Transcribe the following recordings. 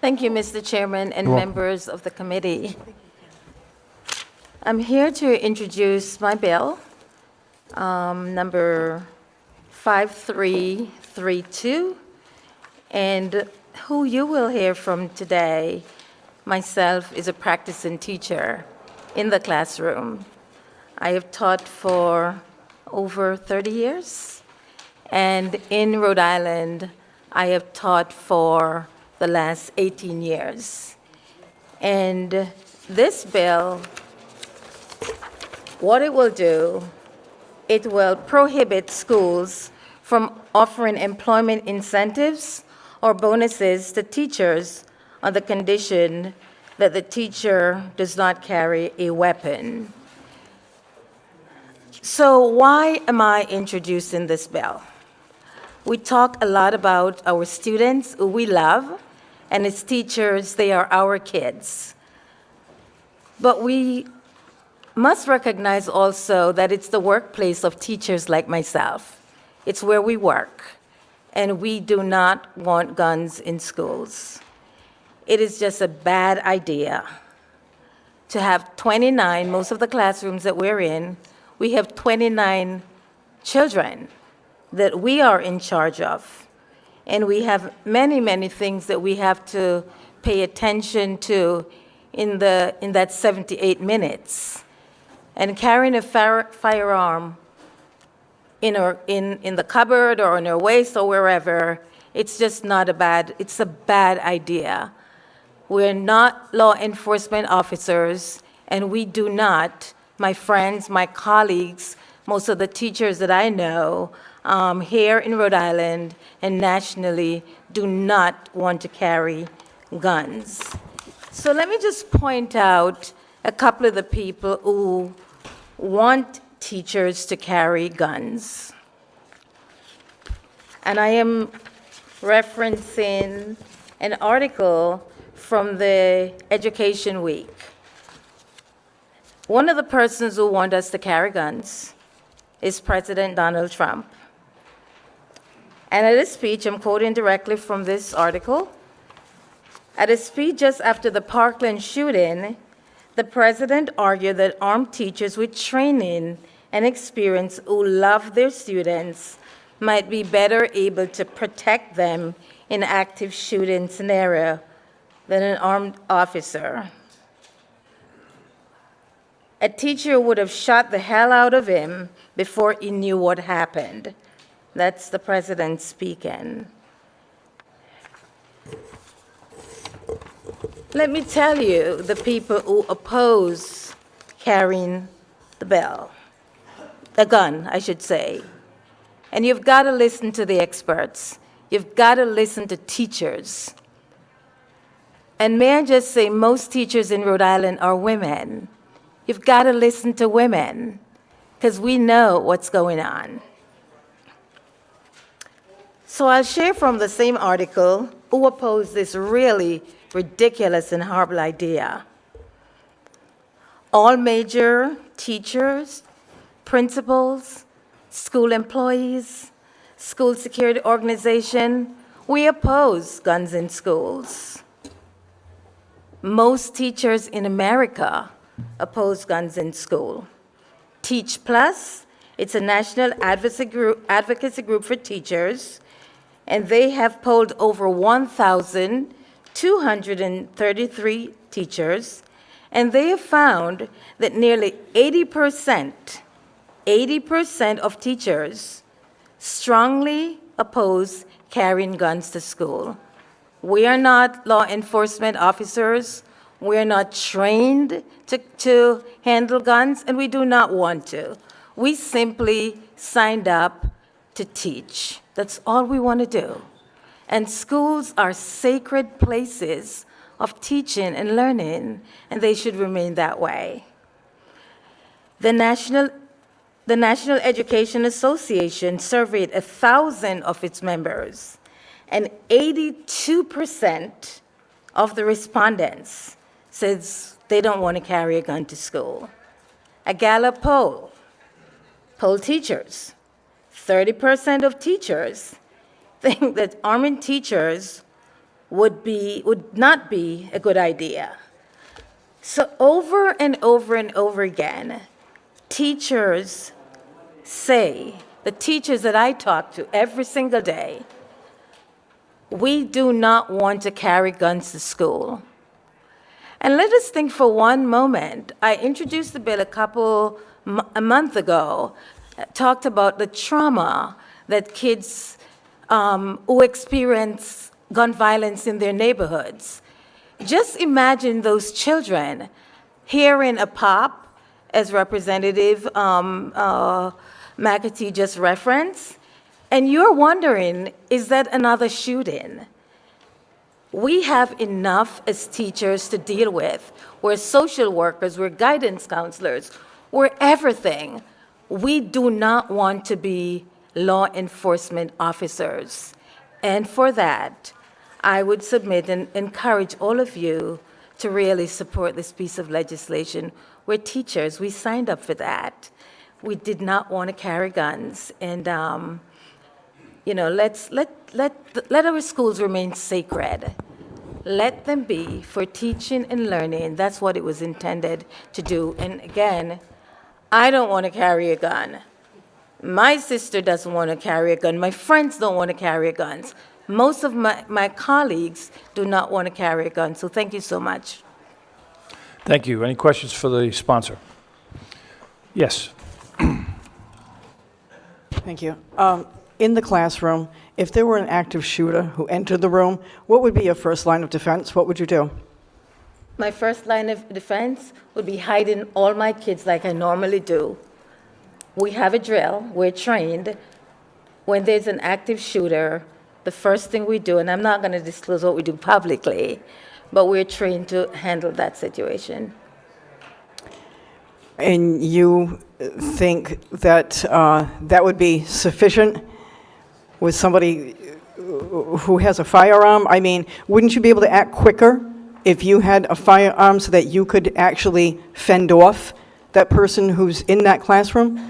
Thank you, Mr. Chairman and You're welcome. members of the committee. I'm here to introduce my bill, number 5332, and who you will hear from today, myself, is a practicing teacher in the classroom. I have taught for over 30 years, and in Rhode Island, I have taught for the last 18 years. And this bill, what it will do, it will prohibit schools from offering employment incentives or bonuses to teachers on the condition that the teacher does not carry a weapon. So why am I introducing this bill? We talk a lot about our students who we love, and as teachers, they are our kids. But we must recognize also that it's the workplace of teachers like myself. It's where we work, and we do not want guns in schools. It is just a bad idea to have 29, most of the classrooms that we're in, we have 29 children that we are in charge of. And we have many, many things that we have to pay attention to in that 78 minutes. And carrying a firearm in the cupboard or in our waist or wherever, it's just not it's a bad idea. We're not law enforcement officers, and we do not, my friends, my colleagues, most of the teachers that I know here in Rhode Island and nationally do not want to carry guns. So let me just point out a couple of the people who want teachers to carry guns. And I am referencing an article from the Education Week. One of the persons who want us to carry guns is President Donald Trump. And at a speech, I'm quoting directly from this article, at a speech just after the Parkland shooting, the president argued that armed teachers with training and experience who love their students might be better able to protect them in active shooting scenario than an armed officer. A teacher would have shot the hell out of him before he knew what happened. That's the president speaking. Let me tell you the people who oppose carrying the gun, I should say. And you've got to listen to the experts. You've got to listen to teachers. And may I just say, most teachers in Rhode Island are women. You've got to listen to women, because we know what's going on. So I'll share from the same article who oppose this really ridiculous and horrible idea. All major teachers, principals, school employees, school security organization, we oppose guns in schools. Most teachers in America oppose guns in school. Teach Plus, it's a national advocacy group for teachers, and they have polled over 1,233 teachers, and they have found that nearly 80% of teachers strongly oppose carrying guns to school. We are not law enforcement officers. We are not trained to handle guns, and we do not want to. We simply signed up to teach. That's all we want to do. And schools are sacred places of teaching and learning, and they should remain that way. The National Education Association surveyed 1,000 of its members, and 82% of the respondents says they don't want to carry a gun to school. A Gallup poll polled teachers. 30% of teachers think that arming teachers would not be a good idea. So over and over and over again, teachers say, the teachers that I talk to every single day, we do not want to carry guns to school. And let us think for one moment. I introduced the bill a month ago, talked about the trauma that kids who experience gun violence in their neighborhoods. Just imagine those children hearing a pop, as Representative McAtee just referenced, and you're wondering, is that another shooting? We have enough as teachers to deal with. We're social workers, we're guidance counselors, we're everything. We do not want to be law enforcement officers. And for that, I would submit and encourage all of you to really support this piece of legislation. We're teachers, we signed up for that. We did not want to carry guns. And, let our schools remain sacred. Let them be for teaching and learning. That's what it was intended to do. And again, I don't want to carry a gun. My sister doesn't want to carry a gun. My friends don't want to carry guns. Most of my colleagues do not want to carry a gun. So thank you so much. Thank you. Any questions for the sponsor? Yes. Thank you. In the classroom, if there were an active shooter who entered the room, what would be your first line of defense? What would you do? My first line of defense would be hiding all my kids like I normally do. We have a drill, we're trained. When there's an active shooter, the first thing we do, and I'm not going to disclose what we do publicly, but we're trained to handle that situation. And you think that that would be sufficient with somebody who has a firearm? I mean, wouldn't you be able to act quicker if you had a firearm so that you could actually fend off that person who's in that classroom?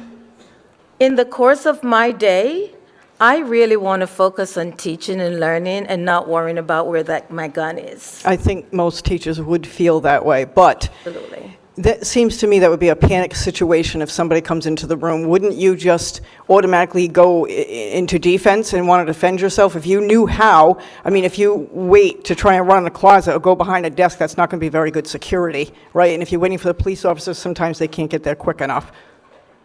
In the course of my day, I really want to focus on teaching and learning and not worrying about where my gun is. I think most teachers would feel that way, but Absolutely. that seems to me that would be a panic situation if somebody comes into the room. Wouldn't you just automatically go into defense and want to defend yourself if you knew how? I mean, if you wait to try and run in a closet or go behind a desk, that's not going to be very good security, right? And if you're waiting for the police officers, sometimes they can't get there quick enough.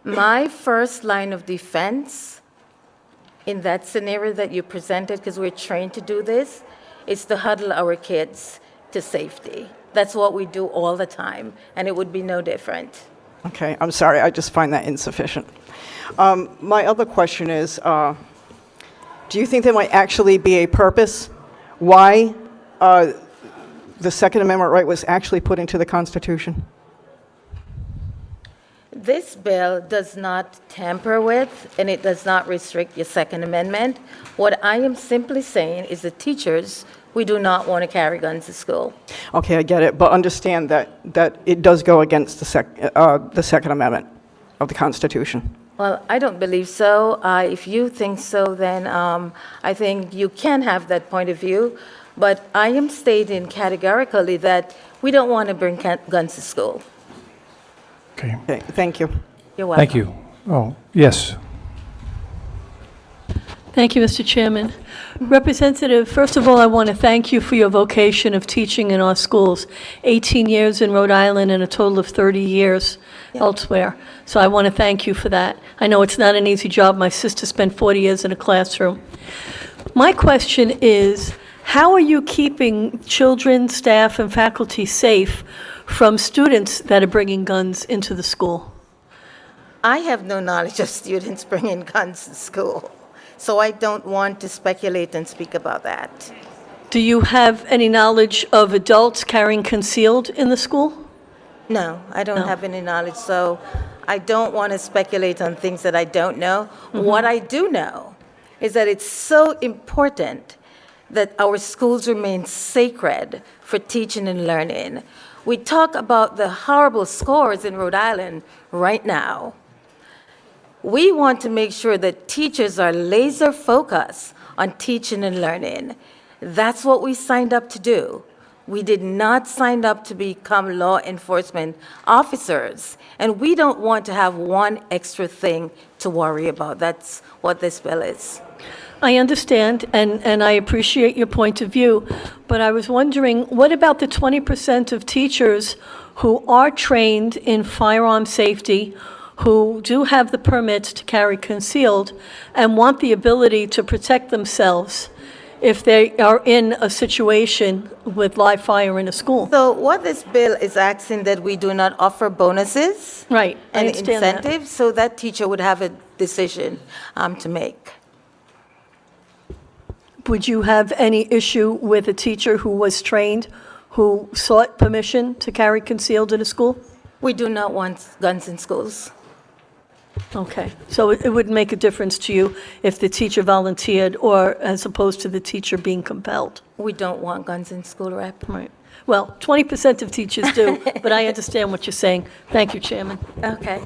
My first line of defense in that scenario that you presented, because we're trained to do this, is to huddle our kids to safety. That's what we do all the time, and it would be no different. Okay, I'm sorry, I just find that insufficient. My other question is, do you think there might actually be a purpose why the Second Amendment right was actually put into the Constitution? This bill does not tamper with, and it does not restrict your Second Amendment. What I am simply saying is that teachers, we do not want to carry guns to school. Okay, I get it, but understand that it does go against the Second Amendment of the Constitution. Well, I don't believe so. If you think so, then I think you can have that point of view. But I am stating categorically that we don't want to bring guns to school. Okay. Okay, thank you. You're welcome. Thank you. Oh, yes. Thank you, Mr. Chairman. Representative, first of all, I want to thank you for your vocation of teaching in our schools. 18 years in Rhode Island and a total of 30 years elsewhere. So I want to thank you for that. I know it's not an easy job. My sister spent 40 years in a classroom. My question is, how are you keeping children, staff, and faculty safe from students that are bringing guns into the school? I have no knowledge of students bringing guns to school, so I don't want to speculate and speak about that. Do you have any knowledge of adults carrying concealed in the school? No, I don't No. have any knowledge, so I don't want to speculate on things that I don't know. What I do know is that it's so important that our schools remain sacred for teaching and learning. We talk about the horrible scores in Rhode Island right now. We want to make sure that teachers are laser focused on teaching and learning. That's what we signed up to do. We did not sign up to become law enforcement officers, and we don't want to have one extra thing to worry about. That's what this bill is. I understand, and I appreciate your point of view, but I was wondering, what about the 20% of teachers who are trained in firearm safety, who do have the permits to carry concealed, and want the ability to protect themselves if they are in a situation with live fire in a school? So what this bill is asking that we do not offer bonuses Right, I and understand that. incentives, so that teacher would have a decision to make. Would you have any issue with a teacher who was trained, who sought permission to carry concealed in a school? We do not want guns in schools. Okay, so it would make a difference to you if the teacher volunteered or as opposed to the teacher being compelled? We don't want guns in school, Rep. Right. Well, 20% of teachers do, but I understand what you're saying. Thank you, Chairman. Okay.